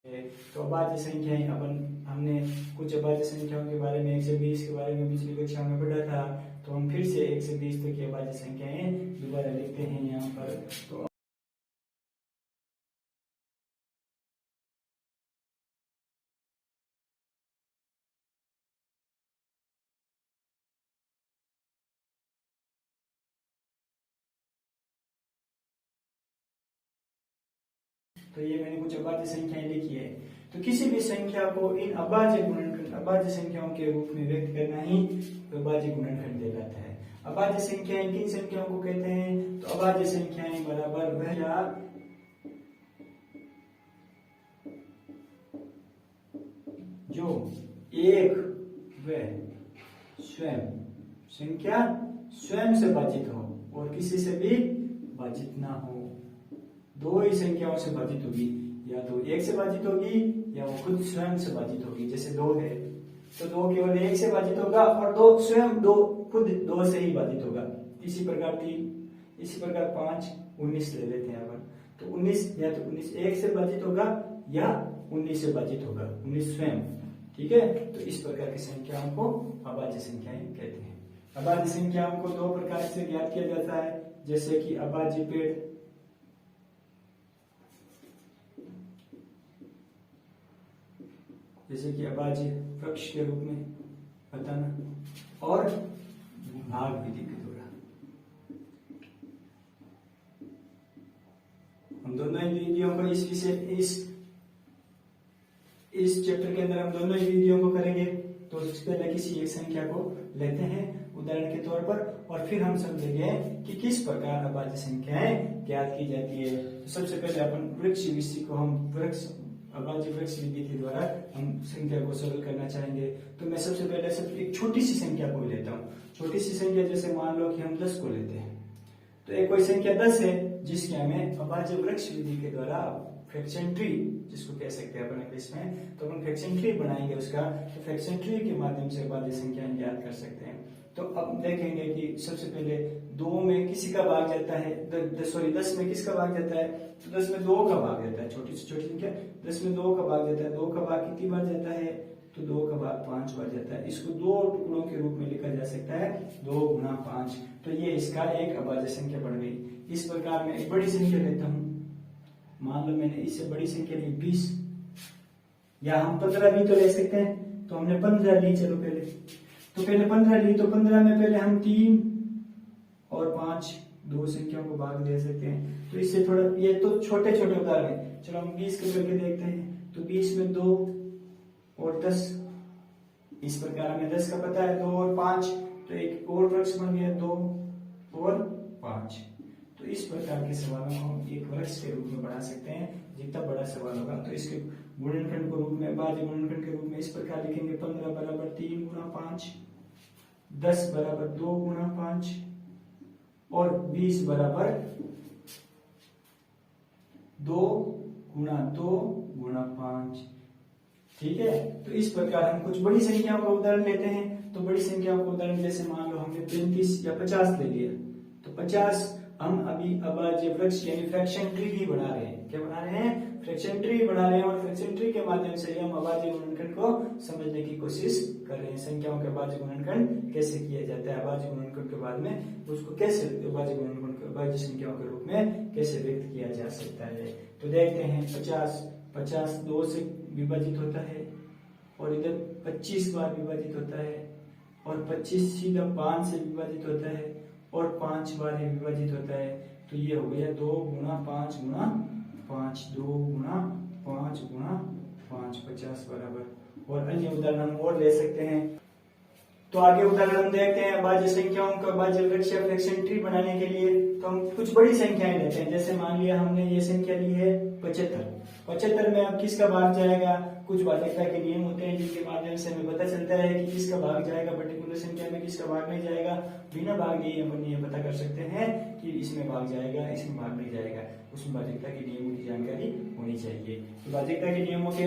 तो अभाज्य संख्याएं हमने कुछ अभाज्य संख्याओं के बारे में 1 से 20 के बारे में पिछली कक्षा में पढ़ा था। तो हम फिर से 1 से 20 तक की अभाज्य संख्याएं दोबारा लिखते हैं यहाँ पर। तो ये मैंने कुछ अभाज्य संख्याएं लिखी है। तो किसी भी संख्या को इन अभाज्य संख्याओं के रूप में व्यक्त करना ही अभाज्य गुणनखंड कहलाता है। अभाज्य संख्याएं किन संख्याओं को कहते हैं? तो अभाज्य संख्याएं बराबर वह जो एक व स्वयं संख्या स्वयं से भाजित हो और किसी से भी भाजित ना हो। दो ही संख्याओं से भाजित होगी, या तो 1 से भाजित होगी या वो खुद स्वयं से भाजित होगी। जैसे 2 है तो 2 केवल 1 से भाजित होगा और 2 स्वयं 2 खुद 2 से ही भाजित होगा। इसी प्रकार 3, इसी प्रकार 5, 19 ले लेते हैं अपन। तो 19 या तो 19 1 से भाजित होगा या 19 से भाजित होगा, 19 स्वयं। ठीक है, तो इस प्रकार की संख्याओं को अभाज्य संख्याएं कहते हैं। अभाज्य संख्याओं को 2 प्रकार से ज्ञात किया जाता है, जैसे कि अभाज्य पेड़, जैसे कि अभाज्य वृक्ष के रूप में बताना, और भाग विधि के द्वारा। हम दोनों ही विधियों को इस चैप्टर के अंदर हम दोनों ही विधियों को करेंगे। तो सबसे पहले किसी एक संख्या को लेते हैं उदाहरण के तौर पर, और फिर हम समझेंगे कि किस प्रकार अभाज्य संख्याएं ज्ञात की जाती है। तो सबसे पहले अपन वृक्ष विधि को अभाज्य वृक्ष विधि के द्वारा हम संख्या को सरल करना चाहेंगे। तो मैं सबसे पहले एक छोटी सी संख्या को लेता हूँ। छोटी सी संख्या जैसे मान लो कि हम 10 को लेते हैं। तो एक कोई संख्या 10 है जिसकी हमें अभाज्य वृक्ष विधि के द्वारा फ्रैक्शन ट्री जिसको कह सकते हैं अपन इंग्लिश में, तो हम फ्रैक्शन ट्री बनाएंगे उसका। तो फ्रैक्शन ट्री के माध्यम से अभाज्य संख्याएं ज्ञात कर सकते हैं। तो अब देखेंगे कि सबसे पहले 2 में किसी का भाग जाता है, 10 में किसका भाग जाता है? तो 10 में 2 का भाग जाता है। छोटी से छोटी संख्या 10 में 2 का भाग जाता है। 2 का भाग कितनी बार जाता है? तो 2 का भाग 5 बार जाता है। इसको 2 टुकड़ों के रूप में लिखा जा सकता है, 2 गुना 5। तो ये इसका एक अभाज्य संख्या बन गई। इस प्रकार मैं एक बड़ी संख्या लेता हूँ, मान लो मैंने इससे बड़ी संख्या ली 20, या हम 15 भी तो ले सकते हैं। तो हमने 15 ली, चलो पहले 15 ली। तो 15 में पहले हम 3 और 5 2 संख्याओं को भाग ले सकते हैं। तो इससे थोड़ा, ये तो छोटे छोटे उदाहरण है। चलो हम 20 के करके देखते हैं। तो 20 में 2 और 10, इस प्रकार हमें 10 का पता है, 2 और 5, तो एक और वृक्ष बन गया 2 और 5। तो इस प्रकार के सवालों को हम एक वृक्ष के रूप में बना सकते हैं। जितना बड़ा सवाल होगा तो इसके गुणनखंड के रूप में, अभाज्य गुणनखंड के रूप में इस प्रकार लिखेंगे। 15 बराबर 3 गुना 5, 10 बराबर 2 गुना 5 और 20 बराबर 2 गुना 2 गुना 5। ठीक है, तो इस प्रकार हम कुछ बड़ी संख्याओं का उदाहरण लेते हैं। तो बड़ी संख्याओं का उदाहरण जैसे मान लो हमने 35 या 50 ले लिया। तो 50 हम अभी अभाज्य वृक्ष यानी फ्रैक्शन ट्री ही बना रहे हैं। क्या बना रहे हैं? फ्रैक्शन ट्री बना रहे हैं, और फ्रैक्शन ट्री के माध्यम से हम अभाज्य गुणनखंड को समझने की कोशिश कर रहे हैं। संख्याओं के अभाज्य गुणनखंड कैसे किया जाता है, अभाज्य गुणनखंड के बाद में उसको कैसे अभाज्य गुणनखंड को अभाज्य संख्याओं के रूप में कैसे व्यक्त किया जा सकता है। तो देखते हैं, 50 2 से विभाजित होता है, और इधर 25 बार विभाजित होता है, और 25 सीधा 5 से विभाजित होता है, और 5 बार विभाजित होता है। तो ये हो गया 2 गुना 5 गुना 5, 2 गुना 5 गुना 5, 50 बराबर। और अन्य उदाहरण हम और ले सकते हैं। तो आगे उदाहरण हम देखते हैं अभाज्य संख्याओं का अभाज्य वृक्ष या फ्रैक्शन ट्री बनाने के लिए। तो हम कुछ बड़ी संख्याएं लेते हैं। जैसे मान लिया हमने ये संख्या ली है 75 में अब किसका भाग जाएगा? कुछ भाज्यता के नियम होते हैं जिनके माध्यम से हमें पता चलता है कि किसका भाग जाएगा, पर्टिकुलर संख्या में किसका भाग नहीं जाएगा। बिना भाग दिए अपन ये पता कर सकते हैं कि इसमें भाग जाएगा, इसमें भाग नहीं जाएगा। उसमें भाज्यता के नियमों की जानकारी होनी चाहिए। तो भाज्यता के नियमों के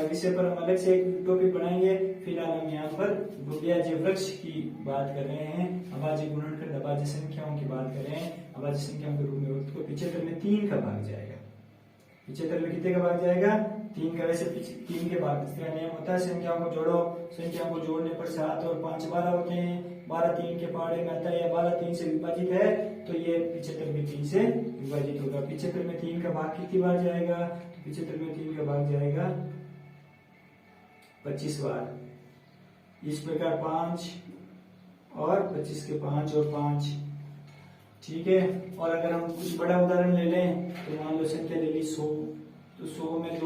विषय पर हम अलग से एक टॉपिक बनाएंगे। फिलहाल हम यहाँ पर अभाज्य वृक्ष की बात कर रहे हैं, अभाज्य गुणनखंड अभाज्य संख्याओं की बात कर रहे हैं। अभाज्य संख्याओं के रूप में वृक्ष को 75 में 3 का भाग जाएगा। 75 में कितने का भाग जाएगा? 3 का वैसे 3 के भाग का नियम होता है, संख्याओं को जोड़ो, संख्याओं को जोड़ने पर 7 और 5 12 होते हैं। 12 3 के पहाड़े में आता है, या 12 3 से विभाजित है तो ये 75 भी 3 से विभाजित होगा। 75 में 3 का भाग कितनी बार जाएगा, तो 75 में 3 का भाग जाएगा 25 बार। इस प्रकार 5 और 25 के 5 और 5, ठीक है। और अगर हम कुछ बड़ा उदाहरण ले लें तो मान लो संख्या ले ली 100, तो 100 में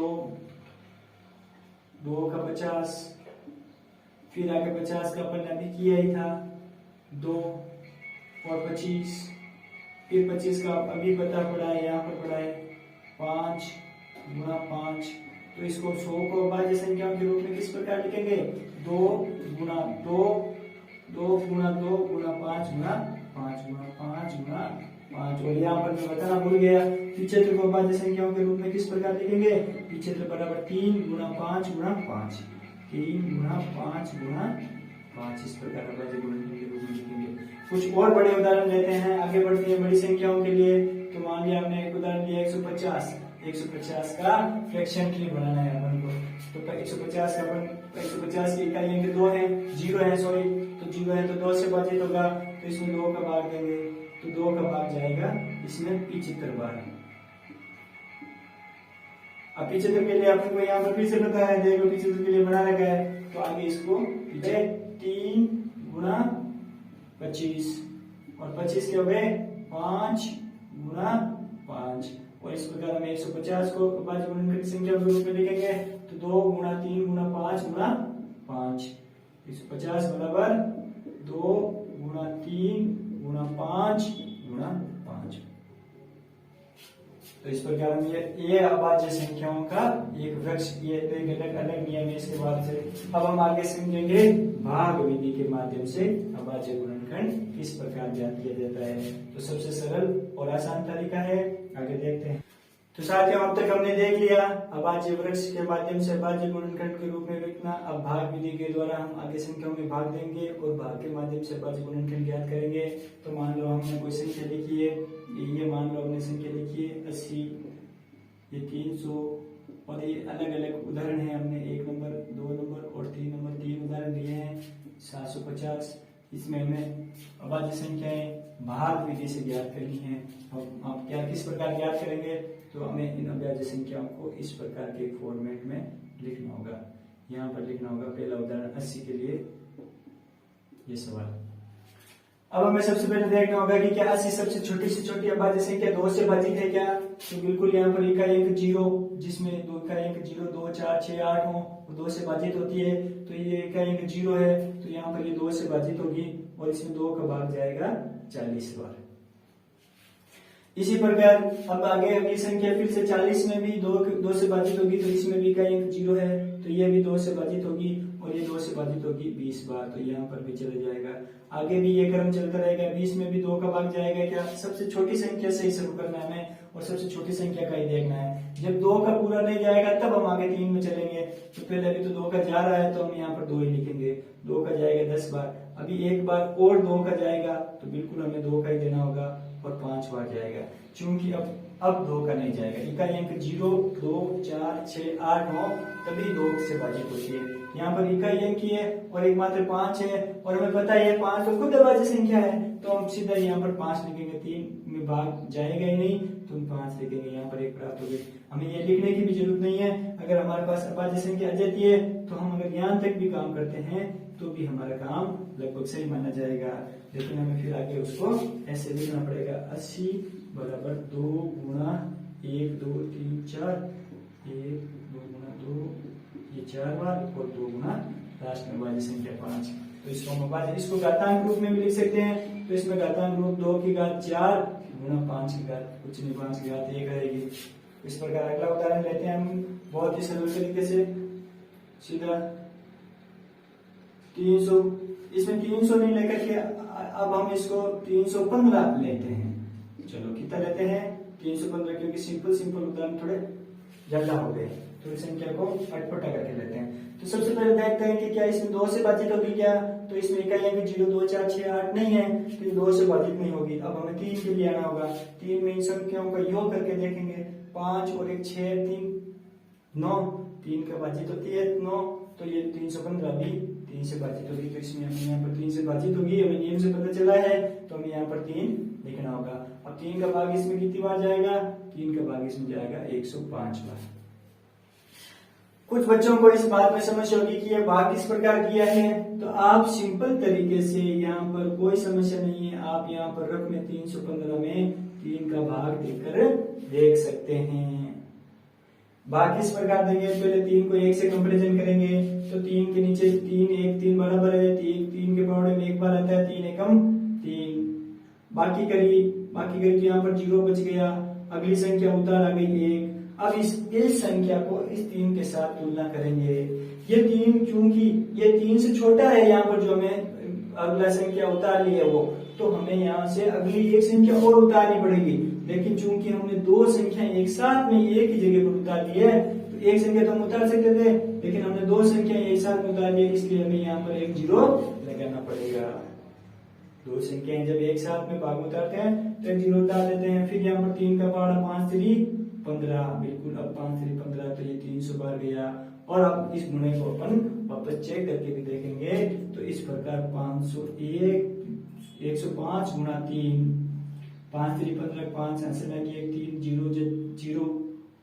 2 का 50, फिर आगे 50 का अपन अभी किया ही था 2 और 25, फिर 25 का अभी पता पड़ा है, यहाँ पर पड़ा है 5 गुणा 5। तो इसको 100 को अभाज्य संख्याओं के रूप में किस प्रकार लिखेंगे, 2 गुणा 2, 2 गुणा 2 गुणा 5 गुणा 5 गुणा 5 गुणा 5। और यहाँ पर मैं बताना भूल गया, 75 को अभाज्य संख्याओं के रूप में किस प्रकार लिखेंगे, 75 बराबर 3 गुणा 5 गुणा 5, 3 गुणा 5 गुणा 5। इस प्रकार अभाज्य गुणनखंड के रूप में लिखेंगे। कुछ और बड़े उदाहरण लेते हैं, आगे बढ़ते हैं बड़ी संख्याओं के लिए। तो मान लिया हमने एक उदाहरण लिया 150, 150 का फ्रैक्शन ट्री बनाना है अपन को। तो 150 का अपन 150 की इकाई अंक 2 है, 0 है, सॉरी, तो 0 है तो 2 से विभाजित होगा, तो इसमें 2 का भाग देंगे, तो 2 का भाग जाएगा इसमें 75 बार। अब 75 के लिए अपन को यहाँ पर फिर से पता है, देखो 75 के लिए बना रखा है, तो आगे इसको 3 गुणा 25 और 25 के हो गए 5 गुणा 5। और इस प्रकार हम 150 को अभाज्य गुणनखंड संख्या के रूप में लिखेंगे, तो 2 गुणा 3 गुणा 5 गुणा 5। 150 बराबर 2 गुणा 3 गुणा 5 गुणा 5। तो इस प्रकार हम ये अभाज्य संख्याओं का एक वृक्ष, ये तो एक अलग अलग नियम है इसके बाद से। अब हम आगे समझेंगे भाग विधि के माध्यम से अभाज्य गुणनखंड किस प्रकार ज्ञात किया जाता है। तो सबसे सरल और आसान तरीका है, आगे देखते हैं। तो साथियों, अब तक हमने देख लिया अभाज्य वृक्ष के माध्यम से अभाज्य गुणनखंड के रूप में लिखना। अब भाग विधि के द्वारा हम आगे संख्याओं में भाग देंगे और भाग के माध्यम से अभाज्य गुणनखंड ज्ञात करेंगे। तो मान लो हमने कोई संख्या लिखी है, ये मान लो हमने संख्या लिखी है 80, ये 300, और ये अलग अलग उदाहरण है। हमने 1 नंबर, 2 नंबर और 3 नंबर, 3 उदाहरण लिए हैं। 750, इसमें हमें अभाज्य संख्याएं भाग विधि से ज्ञात करनी है। आप क्या किस प्रकार ज्ञात करेंगे, तो हमें इन अभाज्य संख्याओं को इस प्रकार के फॉर्मेट में लिखना होगा। यहाँ पर लिखना होगा पहला उदाहरण 80 के लिए ये सवाल। अब हमें सबसे पहले देखना होगा कि क्या 80 सबसे छोटी से छोटी अभाज्य संख्या 2 से भाजित है क्या। तो बिल्कुल यहाँ पर इकाई अंक 0, जिसमें 2 इकाई अंक 0, 2, 4, 6, 8 हो, वो 2 से भाजित होती है। तो ये इकाई अंक 0 है, तो यहाँ पर ये 2 से भाजित होगी और इसमें 2 का भाग जाएगा 40 बार। इसी प्रकार अब आगे अगली संख्या फिर से 40 में भी 2 से भाजित होगी, तो इसमें भी इकाई अंक 0 है, तो ये भी 2 से भाजित होगी और ये 2 से भाजित होगी 20 बार। तो यहाँ पर भी चला जाएगा, आगे भी ये क्रम चलता रहेगा। 20 में भी 2 का भाग जाएगा। क्या सबसे छोटी संख्या से ही शुरू करना है हमें और सबसे छोटी संख्या का ही देखना है। जब 2 का पूरा नहीं जाएगा तब हम आगे 3 में चलेंगे। तो पहले अभी तो 2 का जा रहा है, तो हम यहाँ पर 2 ही लिखेंगे। 2 का जाएगा 10 बार, अभी एक बार और 2 का जाएगा, तो बिल्कुल हमें 2 का ही देना होगा और 5 बार जाएगा। चूंकि अब 2 का नहीं जाएगा, इकाई अंक 0, 2, 4, 6, 8 हो, तभी 2 से भाजित होती है। यहाँ पर इकाई अंक की है और एक मात्र 5 है, और हमें पता है 5 तो खुद अभाज्य संख्या है, तो हम सीधा यहाँ पर 5 लिखेंगे। 3 में भाग जाएगा ही नहीं, तो हम 5 लिखेंगे। यहाँ पर 1 प्राप्त हो गई। हमें ये लिखने की भी जरूरत नहीं है। अगर हमारे पास अभाज्य संख्या आ जाती है तो हम अगर यहाँ तक भी काम करते हैं तो भी हमारा काम लगभग सही माना जाएगा। लेकिन हमें फिर आगे उसको ऐसे लिखना पड़ेगा। 80 बराबर 2 गुणा 1, 2, 3, 4, 1, 2 गुणा 2, ये 4 बार, और 2 गुणा लास्ट में अभाज्य संख्या 5। तो इसको हम अभाज्य, इसको घातांक रूप में भी लिख सकते हैं। तो इसमें घातांक रूप 2 की घात 4 गुणा 5 की घात कुछ नहीं, 5 की घात 1 रहेगी। इस प्रकार अगला उदाहरण लेते हैं हम बहुत ही सरल तरीके से। सीधा 300, इसमें 300 नहीं लेकर के अब हम इसको 315 लेते हैं। चलो कितना लेते हैं, 315, क्योंकि सिंपल उदाहरण थोड़े ज्यादा हो गए, तो इस संख्या को अटपटा करके लेते हैं। तो सबसे पहले देखते हैं कि क्या इसमें 2 से भाजित होगी क्या। तो इसमें इकाई अंक 0, 2, 4, 6, 8 नहीं है, तो ये 2 से भाजित नहीं होगी। अब हमें 3 के लिए आना होगा। 3 में इन संख्याओं का योग करके देखेंगे, 5 और 1 6, 3 9, 3 का भाजित होती है 9, तो ये 315 भी 3 से भाजित होगी, तो इसमें हमें यहाँ पर 3 से भाजित होगी, हमें नियम से पता चला है, तो हमें यहाँ पर 3 लिखना होगा। अब 3 का भाग इसमें कितनी बार जाएगा, 3 का भाग इसमें जाएगा 105 बार। कुछ बच्चों को इस बात में समस्या होगी कि ये भाग किस प्रकार किया है, तो आप सिंपल तरीके से यहाँ पर कोई समस्या नहीं है, आप यहाँ पर रकम 315 में 3 का भाग देकर देख सकते हैं। भाग किस प्रकार देंगे, पहले 3 को 1 से कंपैरिजन करेंगे, तो 3 के नीचे 3 1 3 बराबर है, 3 के बराबर में एक बार आता है, 3 एकम 3, बाकी करी तो यहाँ पर 0 बच गया, अगली संख्या उतार आ गई 1। अब इस संख्या को इस 3 के साथ तुलना करेंगे। ये 3 चूंकि ये 3 से छोटा है, यहाँ पर जो हमें अगला संख्या उतार ली है वो, तो हमें यहाँ से अगली एक संख्या और उतारनी पड़ेगी, लेकिन चूंकि हमने 2 संख्या एक साथ में एक ही जगह पर उतार ली है, तो एक संख्या तो हम उतार सकते थे, लेकिन हमने 2 संख्या एक साथ में उतार ली, इसलिए हमें यहाँ पर एक 0 लगाना पड़ेगा। 2 संख्याएं जब एक साथ में भाग उतारते हैं तो एक 0 उतार देते हैं। फिर यहाँ पर 3 का पहाड़ा 5 3 15, बिल्कुल, अब 5 3 15, तो ये 300 बार गया। और अब इस गुणे को अपन वापस चेक करके भी देखेंगे, तो इस प्रकार 501 105 गुणा 3, 5 3 15, 5 ऐसे लगे 3 0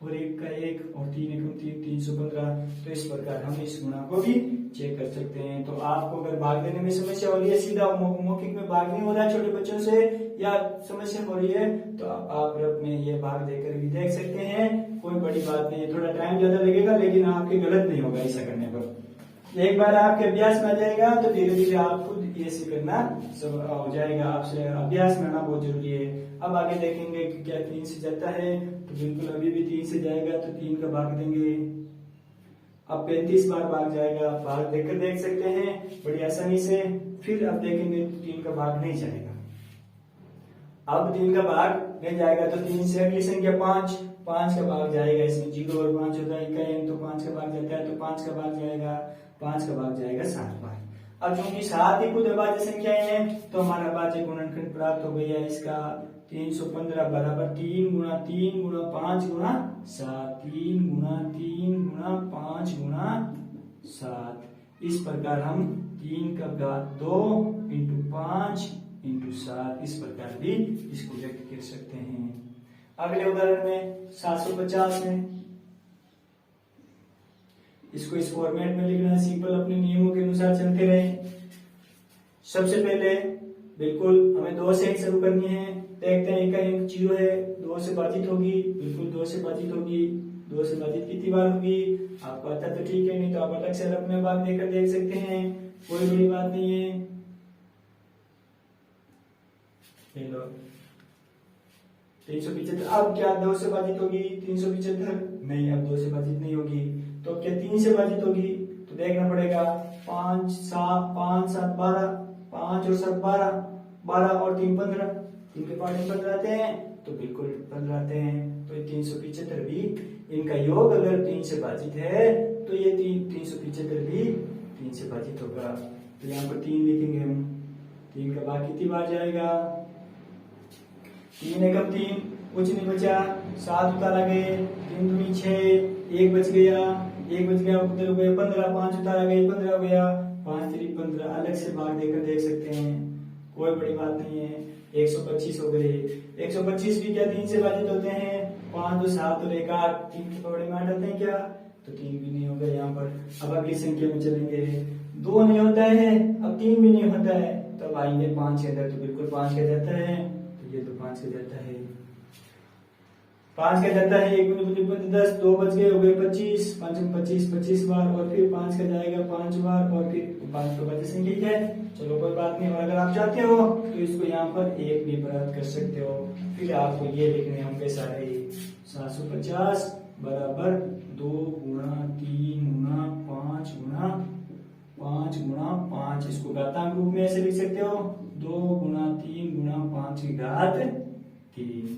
और 1 का 1 और 3 एकम 3 315। तो इस प्रकार हम इस गुणा को भी चेक कर सकते हैं। तो आपको अगर भाग देने में समस्या हो रही है, सीधा मौखिक में भाग नहीं हो रहा है छोटे बच्चों से, या समस्या हो रही है, तो आप रफ में ये भाग देकर भी देख सकते हैं, कोई बड़ी बात नहीं है। थोड़ा टाइम ज्यादा लगेगा, लेकिन आपके गलत नहीं होगा ऐसा करने पर। एक बार आपके अभ्यास में आ जाएगा तो धीरे धीरे आप खुद ये करना सब हो जाएगा। आपसे अभ्यास में आना बहुत जरूरी है। अब आगे देखेंगे कि क्या 3 से जाता है, तो बिल्कुल अभी भी 3 से जाएगा, तो 3 का भाग देंगे। अब 35 बार भाग जाएगा, भाग देकर देख सकते हैं बड़ी आसानी से। फिर अब देखेंगे 3 का भाग नहीं जाएगा। अब 3 का भाग नहीं जाएगा, तो 3 से अगली संख्या 5 का भाग जाएगा। इसमें 0 और 5 होता है इकाई, तो 5 का भाग जाता है, तो 5 का भाग जाएगा, 5 का भाग जाएगा 7 बार। अब चूंकि 7 ही खुद अभाज्य संख्याएं हैं, तो हमारा अभाज्य गुणनखंड प्राप्त हो गया इसका 315 बराबर 3 गुणा 3 गुणा 5 गुणा 7, 3 गुणा 3 गुणा 5 गुणा 7। इस प्रकार हम 3 का घात 2 इंटू 5 इंटू 7 इस प्रकार भी इसको व्यक्त कर सकते हैं। अगले उदाहरण में 750 में इसको इस फॉर्मेट में लिखना है, सिंपल अपने नियमों के अनुसार चलते रहे। सबसे पहले बिल्कुल हमें 2 से शुरू करनी है। देखते हैं इकाई 0 है, 2 से भाजित होगी, बिल्कुल 2 से भाजित होगी। 2 से भाजित कितनी बार होगी आपको आता तो ठीक है, नहीं तो आप अलग से अलग में भाग देकर देख सकते हैं, कोई बड़ी बात नहीं है। चलो 375, अब क्या 2 से भाजित होगी 375? नहीं, अब 2 से भाजित नहीं होगी, तो क्या 3 से भाजित होगी? तो देखना पड़ेगा 5 7 5 7 12, 5 और 7 12, 12 और 3 15, 3 के पास 15 आते हैं, तो बिल्कुल 15 आते हैं। तो ये 375 भी इनका योग अगर 3 से भाजित है, तो ये 375 भी 3 से भाजित होगा। तो यहाँ पर 3 लिखेंगे हम। 3 का भाग कितनी बार जाएगा? 3 एकम 3, कुछ नहीं बचा, 7 उतारा गए, 3 दूनी 6, 1 बच गया, उधर हो गया 15, 5 उतारा गए 15 हो गया, 5 3 15। अलग से भाग देकर देख सकते हैं, कोई बड़ी बात नहीं है। 125 हो गए, 125 भी क्या 3 से भाजित होते हैं? 5 2 7 और 1 8, 3 के बड़े में 8 आते हैं क्या? तो 3 भी नहीं होगा यहाँ पर। अब अगली संख्या में चलेंगे, 2 नहीं होता है, अब 3 भी नहीं होता है, तब आएंगे 5 के अंदर, तो बिल्कुल 5 का जाता है, तो ये तो 5 का जाता है, 5 का जाता है। 1 10, 2 बच गए, हो गए 25, 5 में 25 बार, और फिर 5 का जाएगा 5 बार, और फिर 5 तो बचे संख्या है। चलो कोई बात नहीं, और अगर आप चाहते हो तो इसको यहाँ पर 1 भी प्राप्त कर सकते हो। फिर आपको ये लिखने होंगे सारे 750 बराबर 2 गुणा 3 गुणा 5 गुणा 5 गुणा 5। इसको घातांक रूप में ऐसे लिख सकते हो, 2 गुणा 3 गुणा 5 की घात 3।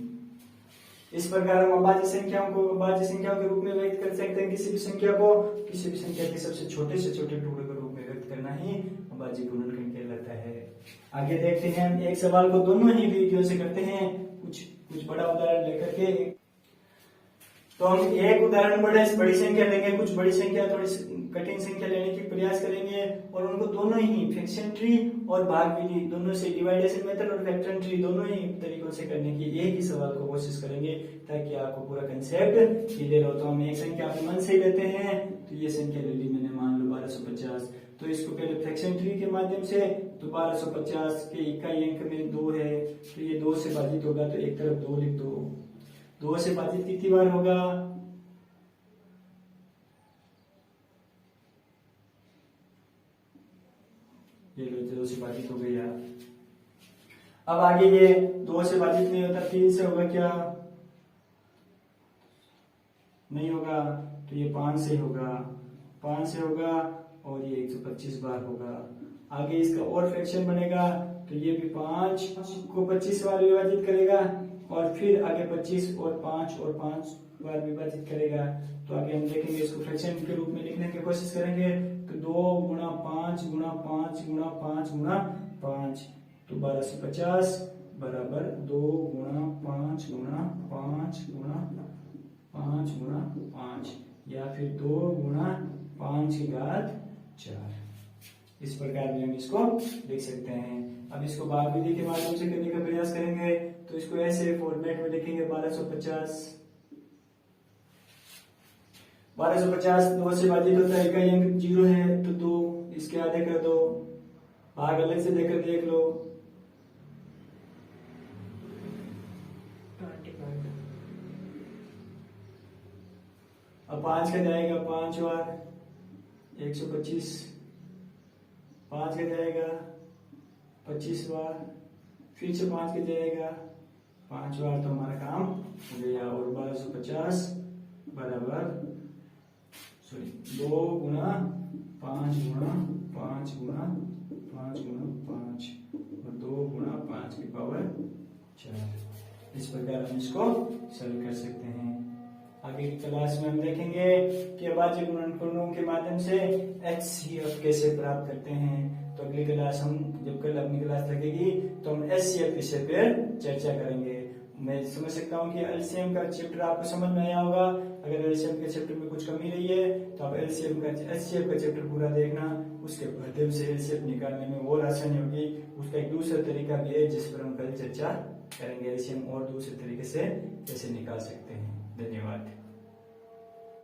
इस प्रकार हम अभाज्य संख्याओं को अभाज्य संख्याओं के रूप में व्यक्त कर सकते हैं। किसी भी संख्या को किसी भी संख्या के सबसे छोटे से छोटे टुकड़े के रूप में व्यक्त करना ही अभाज्य गुणनखंड कहलाता है। आगे देखते हैं, हम एक सवाल को दोनों ही विधियों से करते हैं, कुछ बड़ा उदाहरण लेकर के। तो हम एक उदाहरण बड़ी संख्या लेंगे, कुछ बड़ी संख्या थोड़ी कठिन संख्या लेने की प्रयास करेंगे और उनको दोनों ही फ्रैक्शन ट्री और भाग विधि दोनों से, डिवाइडेशन मेथड और फैक्टर ट्री दोनों ही तरीकों से करने की एक ही सवाल को कोशिश करेंगे ताकि आपको पूरा कंसेप्ट क्लियर हो। तो हम एक संख्या अपने मन से लेते हैं, तो ये संख्या ले ली मैंने, मान लो 1250। तो इसको पहले फ्रैक्शन ट्री के माध्यम से, तो 1250 के इकाई अंक में 2 है, तो ये 2 से भाजित होगा, तो एक तरफ 2 लिख दो। 2 से भाजित कितनी बार होगा? ये लो, 2 से भाजित हो गया। अब आगे ये 2 से भाजित नहीं होता, 3 से होगा क्या? नहीं होगा, तो ये 5 से होगा, 5 से होगा और ये 125 बार होगा। आगे इसका और फ्रैक्शन बनेगा, तो ये भी 5 को 25 बार विभाजित करेगा और फिर आगे 25 और 5 बार विभाजित करेगा। तो आगे हम देखेंगे, इसको फ्रैक्शन के रूप में लिखने की कोशिश करेंगे, तो 2 गुणा 5 गुणा 5 गुणा 5 गुणा 5, तो 1250 बराबर 2 गुणा 5 गुणा 5 गुणा 5 गुणा 5, या फिर 2 गुणा 5 की घात 4। इस प्रकार भी हम इसको लिख सकते हैं। अब इसको भाग विधि के माध्यम से करने का प्रयास करेंगे, तो इसको ऐसे फॉर्मेट में लिखेंगे, 1250 2 से भाजित होता है, इकाई अंक 0 है, तो 2 इसके आधे कर दो, भाग अलग से देकर देख लो। अब 5 का जाएगा 5 बार 125, 5 का जाएगा 25 बार, फिर से 5 का जाएगा 5 बार, तो हमारा काम हो गया। और 1250 बराबर 2 गुणा 5 गुणा 5 गुणा 5 गुणा 5 और 2 गुणा 5 की पावर 4। इस प्रकार हम इसको सॉल्व कर सकते हैं। आगे की क्लास में हम देखेंगे कि अभाज्य गुणनखंडों के माध्यम से HCF कैसे प्राप्त करते हैं। तो अगली क्लास हम, जब कल अपनी क्लास लगेगी, तो हम HCF विषय पर चर्चा करेंगे। मैं समझ सकता हूँ कि एलसीएम का चैप्टर आपको समझ में आया होगा। अगर एलसीएम के चैप्टर में कुछ कमी रही है, तो आप HCF का चैप्टर पूरा देखना, उसके माध्यम से एलसीएम निकालने में और आसानी होगी। उसका एक दूसरा तरीका भी है जिस पर हम कल चर्चा करेंगे, एलसीएम और दूसरे तरीके से कैसे निकाल सकते हैं। धन्यवाद।